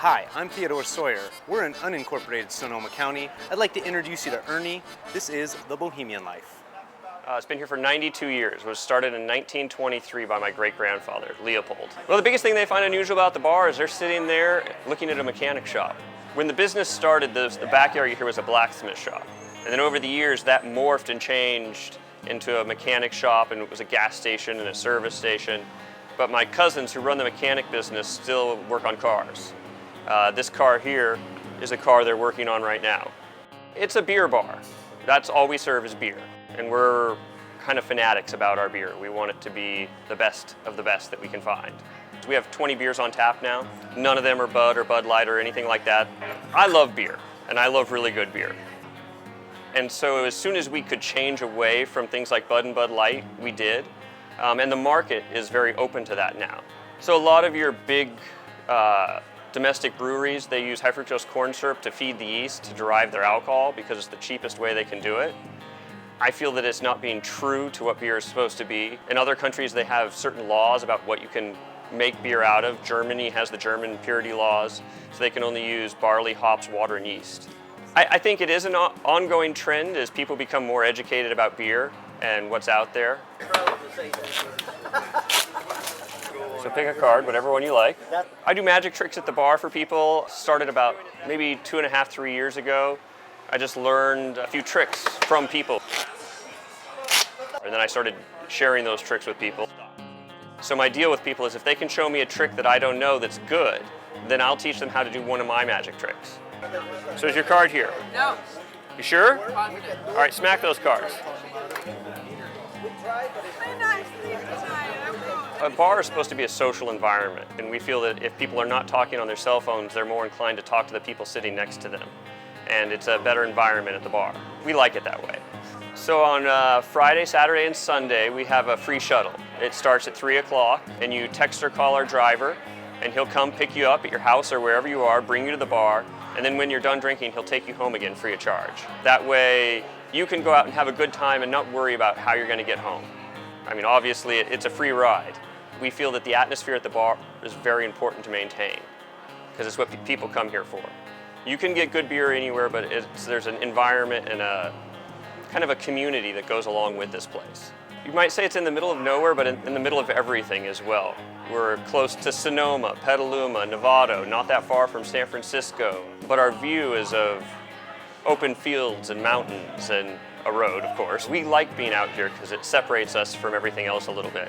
Hi, I'm Theodore Sawyer. We're in unincorporated Sonoma County. I'd like to introduce you to Ernie. This is the Bohemian Life. It's been here for 92 years. It was started in 1923 by my great-grandfather, Leopold. Well, the biggest thing they find unusual about the bar is they're sitting there looking at a mechanic shop. When the business started, the backyard here was a blacksmith shop. And then over the years, that morphed and changed into a mechanic shop, and it was a gas station and a service station. But my cousins who run the mechanic business still work on cars. This car here is a car they're working on right now. It's a beer bar. That's all we serve is beer. And we're kind of fanatics about our beer. We want it to be the best of the best that we can find. We have 20 beers on tap now. None of them are Bud or Bud Light or anything like that. I love beer, and I love really good beer. And so as soon as we could change away from things like Bud and Bud Light, we did. And the market is very open to that now. So a lot of your big domestic breweries, they use high fructose corn syrup to feed the yeast to derive their alcohol because it's the cheapest way they can do it. I feel that it's not being true to what beer is supposed to be. In other countries, they have certain laws about what you can make beer out of. Germany has the German purity laws, so they can only use barley, hops, water, and yeast. I think it is an ongoing trend as people become more educated about beer and what's out there. So pick a card, whatever one you like. I do magic tricks at the bar for people. Started about maybe 2.5, 3 years ago. I just learned a few tricks from people. And then I started sharing those tricks with people. So my deal with people is if they can show me a trick that I don't know that's good, then I'll teach them how to do one of my magic tricks. So is your card here? No. You sure? Positive. All right, smack those cards. A bar is supposed to be a social environment, and we feel that if people are not talking on their cell phones, they're more inclined to talk to the people sitting next to them. And it's a better environment at the bar. We like it that way. So on Friday, Saturday, and Sunday, we have a free shuttle. It starts at 3 o'clock, and you text or call our driver, and he'll come pick you up at your house or wherever you are, bring you to the bar, and then when you're done drinking, he'll take you home again free of charge. That way, you can go out and have a good time and not worry about how you're going to get home. I mean, obviously, it's a free ride. We feel that the atmosphere at the bar is very important to maintain, because it's what people come here for. You can get good beer anywhere, but there's an environment and a kind of a community that goes along with this place. You might say it's in the middle of nowhere, but in the middle of everything as well. We're close to Sonoma, Petaluma, Novato, not that far from San Francisco. But our view is of open fields and mountains and a road, of course. We like being out here because it separates us from everything else a little bit.